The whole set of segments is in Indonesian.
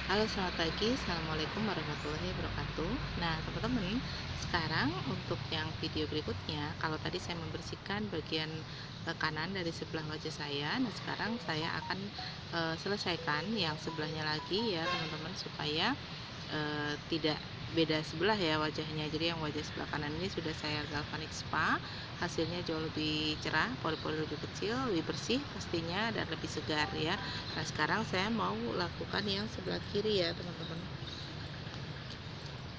Halo, selamat pagi. Assalamualaikum warahmatullahi wabarakatuh. Nah, teman-teman, sekarang untuk yang video berikutnya, kalau tadi saya membersihkan bagian kanan dari sebelah wajah saya, nah sekarang saya akan selesaikan yang sebelahnya lagi ya, teman-teman, supaya tidak beda sebelah ya wajahnya. Jadi yang wajah sebelah kanan ini sudah saya galvanic spa, hasilnya jauh lebih cerah, pori-pori lebih kecil, lebih bersih pastinya, dan lebih segar ya. Nah, sekarang saya mau lakukan yang sebelah kiri ya, teman-teman.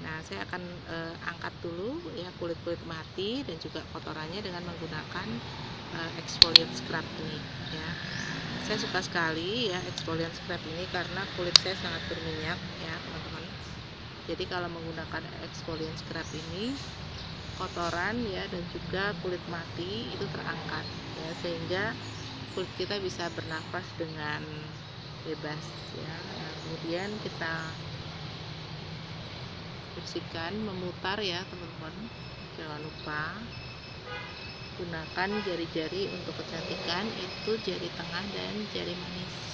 Nah, saya akan angkat dulu ya kulit-kulit mati dan juga kotorannya dengan menggunakan exfoliant scrub ini ya. Saya suka sekali ya exfoliant scrub ini karena kulit saya sangat berminyak ya, teman-teman. Jadi kalau menggunakan exfoliant scrub ini, kotoran ya dan juga kulit mati itu terangkat ya, sehingga kulit kita bisa bernafas dengan bebas ya. Nah, kemudian kita bersihkan, memutar ya, teman-teman. Jangan lupa gunakan jari-jari untuk kecantikan, itu jari tengah dan jari manis.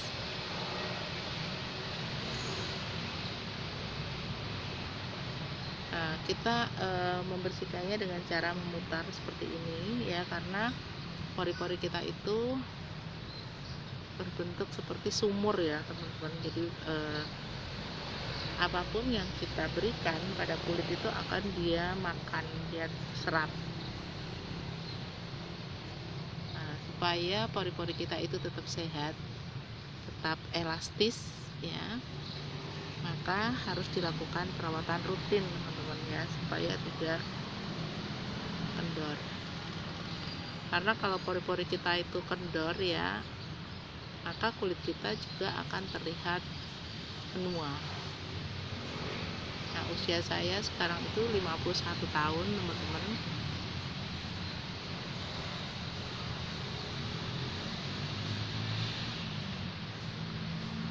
Nah, kita membersihkannya dengan cara memutar seperti ini ya, karena pori-pori kita itu berbentuk seperti sumur ya, teman-teman. Jadi apapun yang kita berikan pada kulit itu akan dia makan, dia serap. Nah, supaya pori-pori kita itu tetap sehat, tetap elastis ya, maka harus dilakukan perawatan rutin, teman-teman ya, supaya tidak kendor. Karena kalau pori-pori kita itu kendor ya, maka kulit kita juga akan terlihat menua. Nah, usia saya sekarang itu 51 tahun, teman-teman.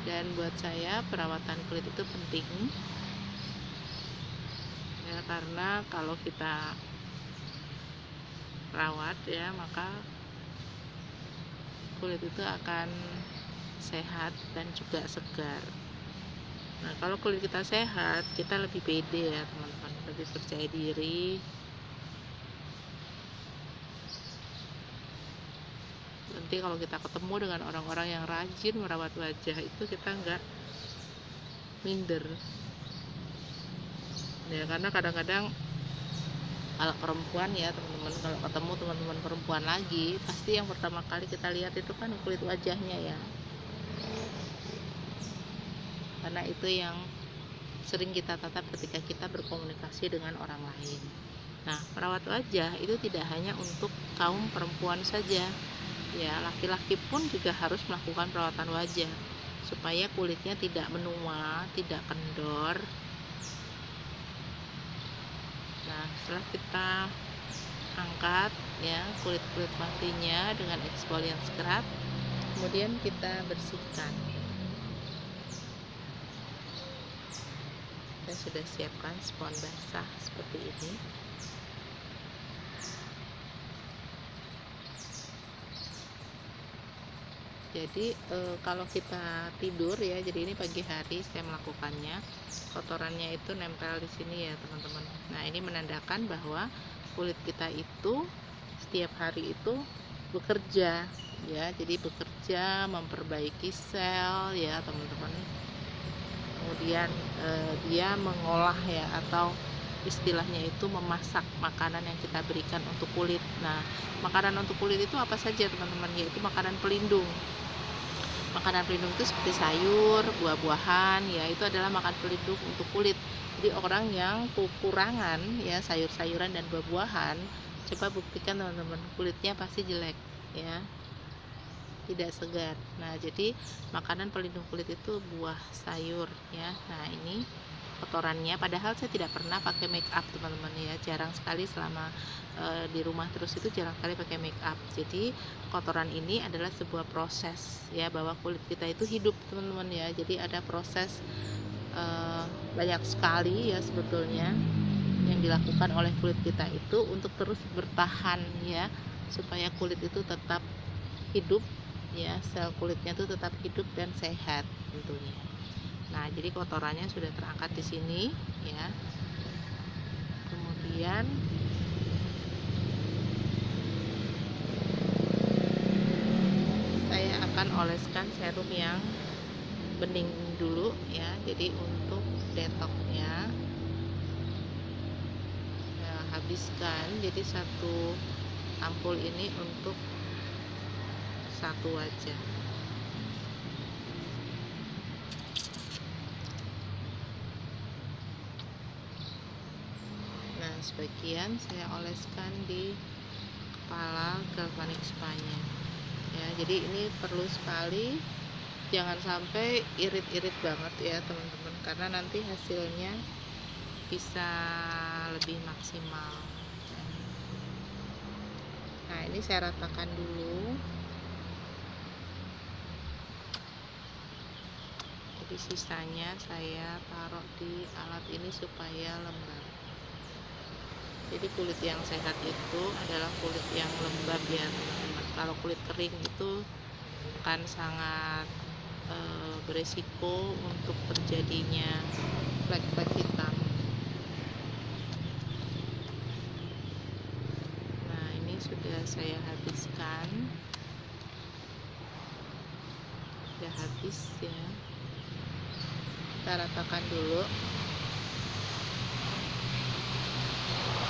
Dan buat saya perawatan kulit itu penting ya, karena kalau kita rawat ya, maka kulit itu akan sehat dan juga segar. Nah, kalau kulit kita sehat, kita lebih pede ya, teman-teman, lebih percaya diri. Nanti kalau kita ketemu dengan orang-orang yang rajin merawat wajah itu, kita nggak minder ya, karena kadang-kadang kalau perempuan ya, teman-teman, kalau ketemu teman-teman perempuan lagi, pasti yang pertama kali kita lihat itu kan kulit wajahnya ya, karena itu yang sering kita tatap ketika kita berkomunikasi dengan orang lain. Nah, merawat wajah itu tidak hanya untuk kaum perempuan saja ya, laki-laki pun juga harus melakukan perawatan wajah supaya kulitnya tidak menua, tidak kendor. Nah, setelah kita angkat ya kulit-kulit matinya dengan exfoliant scrub, kemudian kita bersihkan. Saya sudah siapkan spons basah seperti ini. Jadi kalau kita tidur ya, jadi ini pagi hari saya melakukannya, kotorannya itu nempel di sini ya, teman-teman. Nah, ini menandakan bahwa kulit kita itu setiap hari itu bekerja ya, jadi bekerja memperbaiki sel ya, teman-teman. Kemudian dia mengolah ya, atau istilahnya itu memasak makanan yang kita berikan untuk kulit. Nah, makanan untuk kulit itu apa saja, teman-teman? Yaitu makanan pelindung. Makanan pelindung itu seperti sayur, buah-buahan ya, itu adalah makan pelindung untuk kulit. Jadi orang yang kekurangan ya sayur-sayuran dan buah-buahan, coba buktikan teman-teman, kulitnya pasti jelek ya, tidak segar. Nah, jadi makanan pelindung kulit itu buah, sayur ya. Nah, ini kotorannya, padahal saya tidak pernah pakai make up, teman-teman ya, jarang sekali selama di rumah terus itu jarang sekali pakai make up. Jadi kotoran ini adalah sebuah proses ya, bahwa kulit kita itu hidup, teman-teman ya. Jadi ada proses banyak sekali ya sebetulnya yang dilakukan oleh kulit kita itu untuk terus bertahan ya, supaya kulit itu tetap hidup ya, sel kulitnya itu tetap hidup dan sehat tentunya. Nah, Nah, jadi kotorannya sudah terangkat di sini ya. Kemudian saya akan oleskan serum yang bening dulu ya. Jadi untuk detoxnya saya habiskan. Jadi satu ampul ini untuk satu wajah. Nah, sebagian saya oleskan di kepala galvanic spa-nya ya. Jadi ini perlu sekali, jangan sampai irit-irit banget ya teman-teman, karena nanti hasilnya bisa lebih maksimal. Nah, ini saya ratakan dulu. Jadi sisanya saya taruh di alat ini supaya lembab. Jadi kulit yang sehat itu adalah kulit yang lembab ya teman-teman. Kalau kulit kering itu akan sangat beresiko untuk terjadinya flek-flek hitam. Nah, ini sudah saya habiskan. Sudah habis ya. Kita ratakan dulu.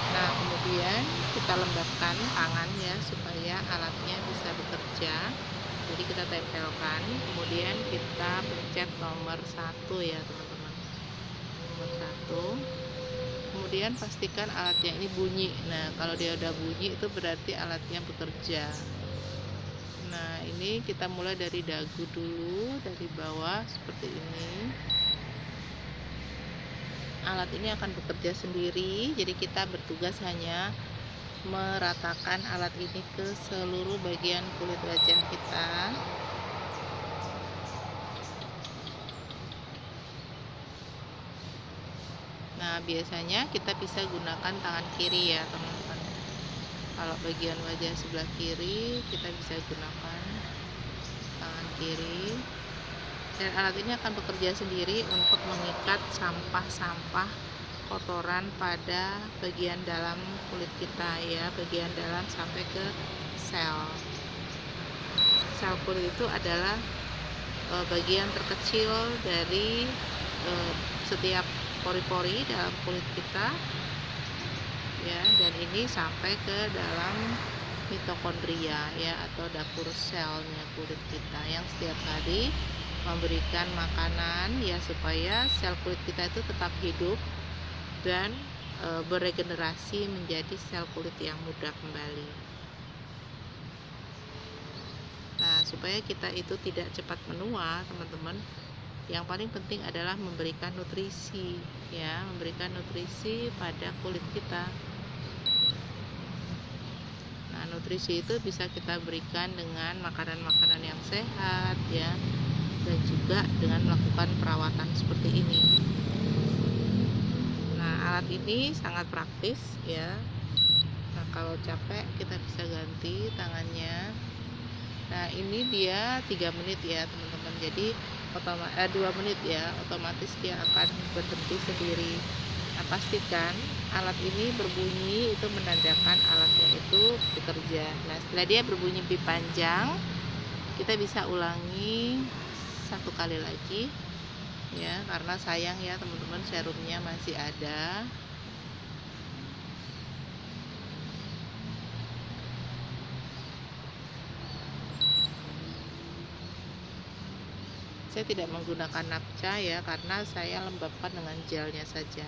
Nah, kemudian kita lembabkan tangan ya supaya alatnya bisa bekerja. Jadi kita tempelkan, kemudian kita pencet nomor 1 ya teman-teman. Nomor 1. Kemudian pastikan alatnya ini bunyi. Nah, kalau dia udah bunyi itu berarti alatnya bekerja. Nah, ini kita mulai dari dagu dulu, dari bawah seperti ini. Alat ini akan bekerja sendiri, jadi kita bertugas hanya meratakan alat ini ke seluruh bagian kulit wajah kita. Nah, biasanya kita bisa gunakan tangan kiri ya teman-teman. Kalau bagian wajah sebelah kiri kita bisa gunakan tangan kiri. Dan alat ini akan bekerja sendiri untuk mengikat sampah-sampah kotoran pada bagian dalam kulit kita ya, bagian dalam sampai ke sel. Sel kulit itu adalah bagian terkecil dari setiap pori-pori dalam kulit kita ya, dan ini sampai ke dalam mitokondria ya, atau dapur selnya kulit kita yang setiap hari memberikan makanan ya supaya sel kulit kita itu tetap hidup dan beregenerasi menjadi sel kulit yang muda kembali. Nah, supaya kita itu tidak cepat menua teman-teman, yang paling penting adalah memberikan nutrisi ya, memberikan nutrisi pada kulit kita. Nah, nutrisi itu bisa kita berikan dengan makanan-makanan yang sehat ya, dan juga dengan melakukan perawatan seperti ini. Nah, alat ini sangat praktis ya. Nah, kalau capek kita bisa ganti tangannya. Nah, ini dia 3 menit ya teman-teman. Jadi 2 menit ya, otomatis dia akan berhenti sendiri. Nah, pastikan alat ini berbunyi, itu menandakan alatnya itu bekerja. Nah, setelah dia berbunyi pip panjang, kita bisa ulangi 1 kali lagi ya, karena sayang ya teman-teman, serumnya masih ada. Saya tidak menggunakan napca ya, karena saya lembabkan dengan gelnya saja.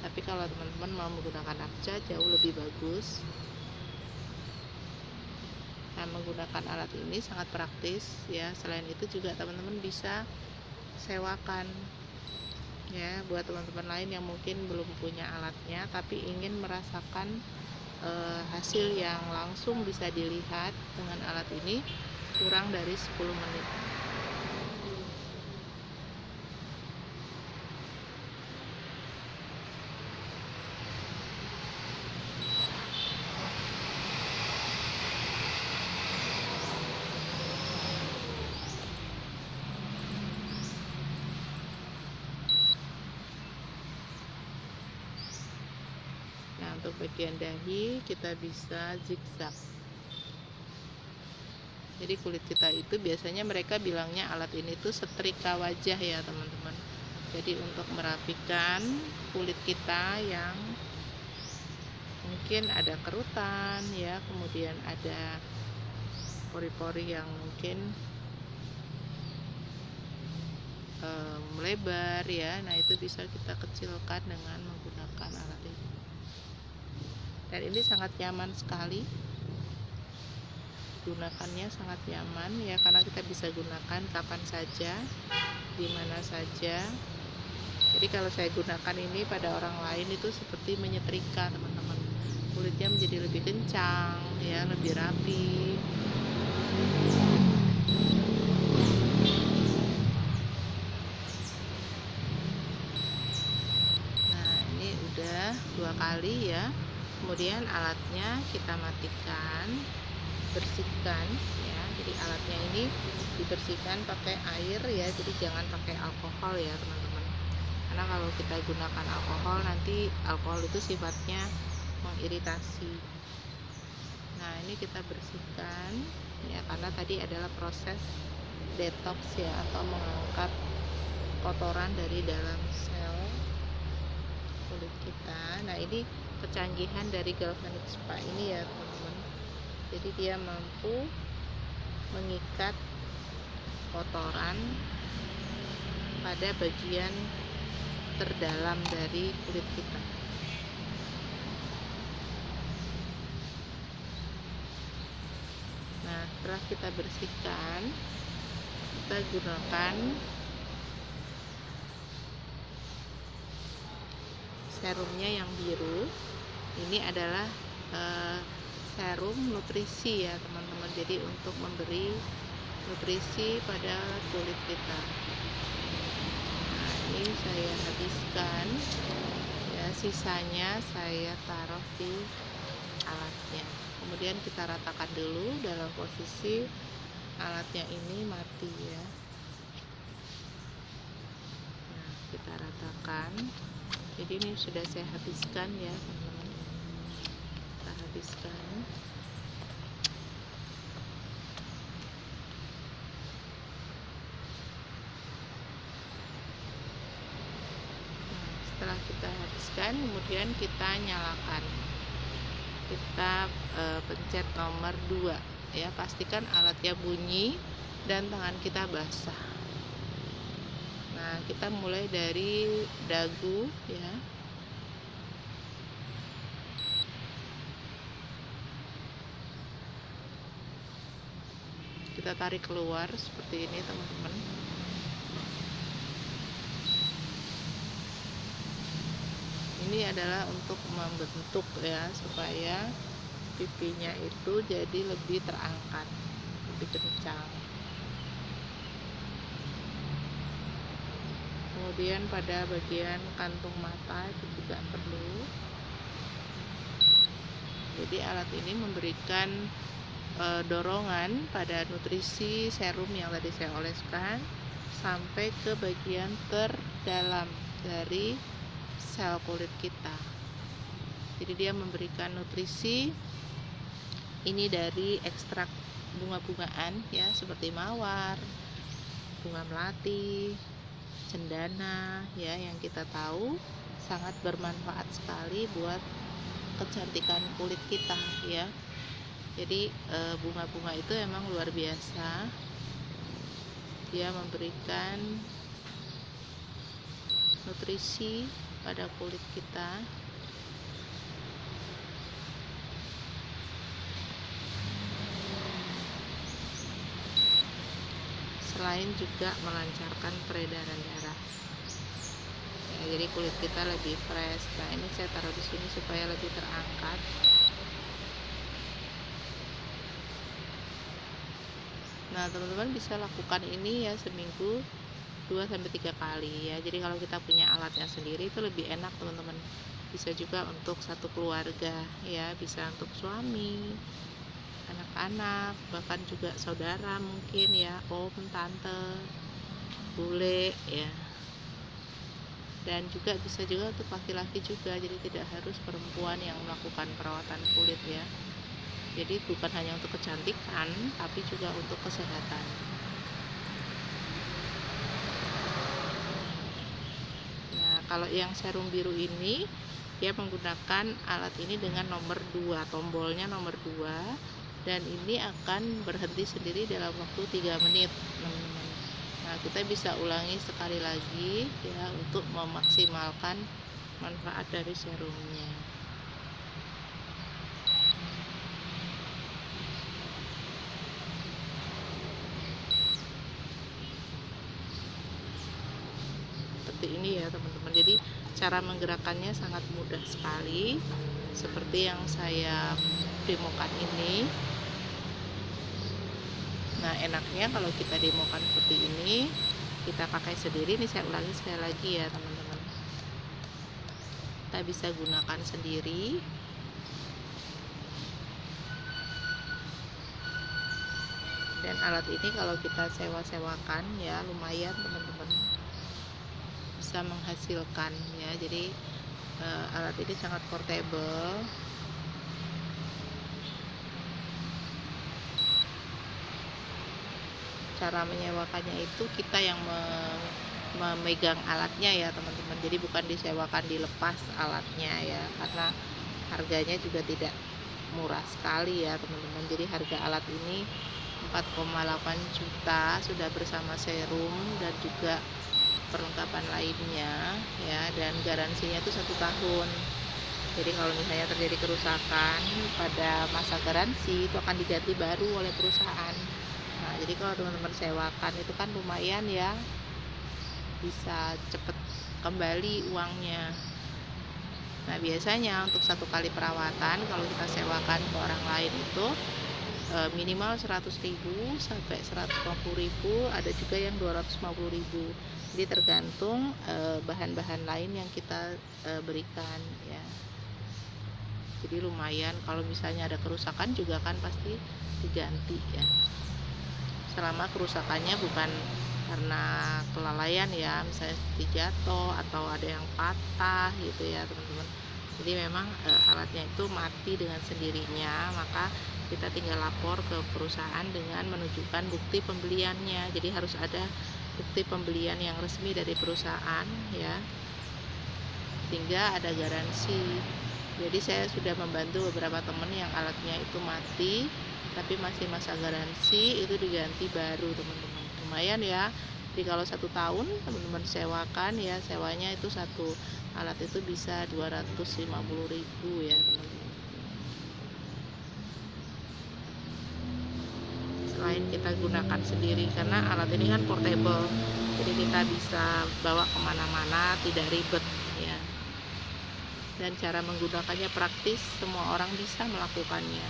Tapi kalau teman-teman mau menggunakan napca jauh lebih bagus. Nah, menggunakan alat ini sangat praktis ya. Selain itu juga teman-teman bisa sewakan ya, buat teman-teman lain yang mungkin belum punya alatnya tapi ingin merasakan hasil yang langsung bisa dilihat dengan alat ini kurang dari 10 menit. untuk bagian dahi kita bisa zigzag. Jadi kulit kita itu biasanya mereka bilangnya alat ini tuh setrika wajah ya teman-teman. Jadi untuk merapikan kulit kita yang mungkin ada kerutan ya, kemudian ada pori-pori yang mungkin melebar ya. Nah itu bisa kita kecilkan dengan menggunakan alat ini. Dan ini sangat nyaman sekali. Gunakannya sangat nyaman ya, karena kita bisa gunakan kapan saja, di mana saja. Jadi kalau saya gunakan ini pada orang lain itu seperti menyetrika teman-teman. Kulitnya menjadi lebih kencang ya, lebih rapi. Nah ini udah 2 kali ya. Kemudian alatnya kita matikan, bersihkan ya. Jadi alatnya ini dibersihkan pakai air ya, jadi jangan pakai alkohol ya teman-teman, karena kalau kita gunakan alkohol nanti alkohol itu sifatnya mengiritasi. Nah ini kita bersihkan ya, karena tadi adalah proses detox ya, atau mengangkat kotoran dari dalam sel kulit kita. Nah ini kecanggihan dari galvanic spa ini ya teman-teman. Jadi dia mampu mengikat kotoran pada bagian terdalam dari kulit kita. Nah setelah kita bersihkan, kita gunakan serumnya yang biru. Ini adalah serum nutrisi ya teman-teman, jadi untuk memberi nutrisi pada kulit kita. Nah ini saya habiskan ya, sisanya saya taruh di alatnya. Kemudian kita ratakan dulu dalam posisi alatnya ini mati ya. Nah kita ratakan. Jadi ini sudah saya habiskan ya teman-teman, kita habiskan. Setelah kita habiskan, kemudian kita nyalakan, kita pencet nomor 2 ya, pastikan alatnya bunyi dan tangan kita basah. Nah kita mulai dari dagu ya, kita tarik keluar seperti ini teman-teman. Ini adalah untuk membentuk ya, supaya pipinya itu jadi lebih terangkat, lebih kencang. Kemudian pada bagian kantung mata itu juga perlu. Jadi alat ini memberikan dorongan pada nutrisi serum yang tadi saya oleskan sampai ke bagian terdalam dari sel kulit kita. Jadi dia memberikan nutrisi ini dari ekstrak bunga-bungaan ya, seperti mawar, bunga melati, cendana ya, yang kita tahu sangat bermanfaat sekali buat kecantikan kulit kita ya. Jadi bunga-bunga itu emang luar biasa, dia memberikan nutrisi pada kulit kita. Selain juga melancarkan peredaran darah ya, jadi kulit kita lebih fresh. Nah ini saya taruh di sini supaya lebih terangkat. Nah teman-teman bisa lakukan ini ya seminggu 2-3 kali ya. Jadi kalau kita punya alatnya sendiri itu lebih enak teman-teman. Bisa juga untuk satu keluarga ya, bisa untuk suami, anak-anak, bahkan juga saudara mungkin ya, om, tante, bule ya. dan juga bisa juga untuk laki-laki juga, jadi tidak harus perempuan yang melakukan perawatan kulit ya. Jadi bukan hanya untuk kecantikan tapi juga untuk kesehatan. Nah, kalau yang serum biru ini dia menggunakan alat ini dengan nomor 2, tombolnya nomor 2, dan ini akan berhenti sendiri dalam waktu 3 menit teman-teman. Nah, kita bisa ulangi sekali lagi ya untuk memaksimalkan manfaat dari serumnya. Seperti ini ya teman-teman. Jadi cara menggerakkannya sangat mudah sekali, seperti yang saya demokan ini. Nah, enaknya kalau kita demokan seperti ini, kita pakai sendiri. Ini saya ulangi sekali lagi ya teman-teman, kita bisa gunakan sendiri. Dan alat ini kalau kita sewa-sewakan ya lumayan teman-teman, bisa menghasilkan ya. Jadi alat ini sangat portable. Cara menyewakannya itu kita yang memegang alatnya ya teman-teman, jadi bukan disewakan, dilepas alatnya ya, karena harganya juga tidak murah sekali ya teman-teman. Jadi harga alat ini 4,8 juta sudah bersama serum dan juga perlengkapan lainnya ya, dan garansinya itu 1 tahun. Jadi kalau misalnya terjadi kerusakan pada masa garansi itu akan diganti baru oleh perusahaan. Nah, jadi kalau teman-teman sewakan itu kan lumayan ya, bisa cepet kembali uangnya. Nah, biasanya untuk 1 kali perawatan kalau kita sewakan ke orang lain itu minimal 100.000 sampai 150.000, ada juga yang 250.000. Jadi tergantung bahan-bahan lain yang kita berikan ya. Jadi lumayan, kalau misalnya ada kerusakan juga kan pasti diganti ya, selama kerusakannya bukan karena kelalaian ya, misalnya seperti jatuh atau ada yang patah gitu ya teman-teman. Jadi memang alatnya itu mati dengan sendirinya, maka kita tinggal lapor ke perusahaan dengan menunjukkan bukti pembeliannya. Jadi harus ada bukti pembelian yang resmi dari perusahaan ya, sehingga ada garansi. Jadi saya sudah membantu beberapa teman yang alatnya itu mati tapi masih masa garansi, itu diganti baru teman-teman. Lumayan ya. Jadi kalau 1 tahun teman-teman sewakan ya, sewanya itu satu alat itu bisa 250.000 ya teman-teman. Selain kita gunakan sendiri, karena alat ini kan portable, jadi kita bisa bawa kemana-mana, tidak ribet ya. Dan cara menggunakannya praktis, semua orang bisa melakukannya,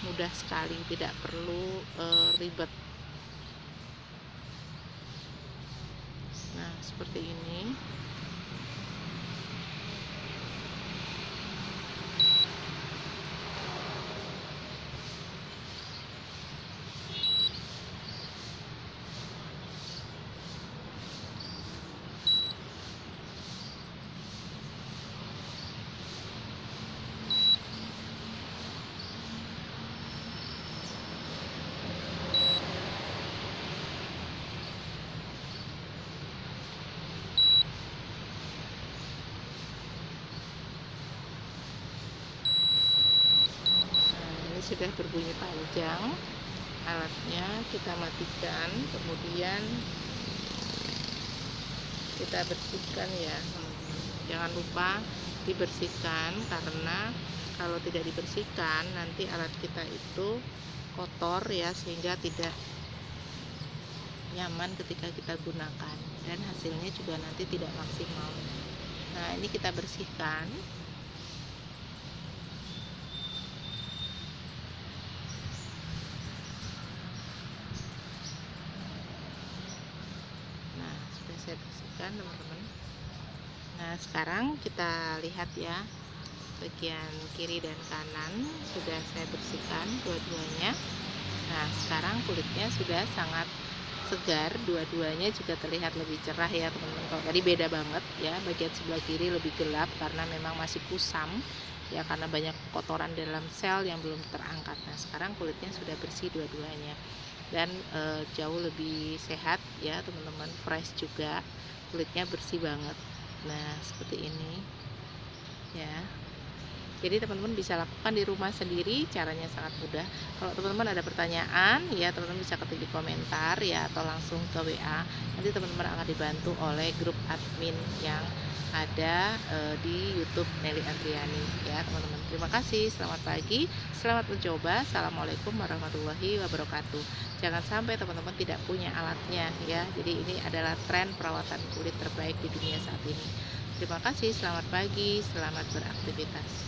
mudah sekali, tidak perlu ribet. Nah, seperti ini. Sudah berbunyi panjang alatnya, kita matikan, kemudian kita bersihkan ya. Jangan lupa dibersihkan, karena kalau tidak dibersihkan nanti alat kita itu kotor ya, sehingga tidak nyaman ketika kita gunakan dan hasilnya juga nanti tidak maksimal. Nah, ini kita bersihkan. Saya bersihkan teman-teman. Nah, sekarang kita lihat ya, bagian kiri dan kanan sudah saya bersihkan dua-duanya. Nah, sekarang kulitnya sudah sangat segar, dua-duanya juga terlihat lebih cerah ya teman-teman. Kalau tadi beda banget ya, bagian sebelah kiri lebih gelap karena memang masih kusam ya, karena banyak kotoran dalam sel yang belum terangkat. Nah sekarang kulitnya sudah bersih dua-duanya dan jauh lebih sehat ya teman-teman, fresh juga, kulitnya bersih banget. Nah seperti ini ya. Jadi teman-teman bisa lakukan di rumah sendiri, caranya sangat mudah. Kalau teman-teman ada pertanyaan ya teman-teman bisa ketik di komentar ya, atau langsung ke WA. Nanti teman-teman akan dibantu oleh grup admin yang ada di YouTube Nelly Andriani ya teman-teman. Terima kasih, selamat pagi, selamat mencoba. Assalamualaikum warahmatullahi wabarakatuh. Jangan sampai teman-teman tidak punya alatnya ya. Jadi ini adalah tren perawatan kulit terbaik di dunia saat ini. Terima kasih, selamat pagi, selamat beraktivitas.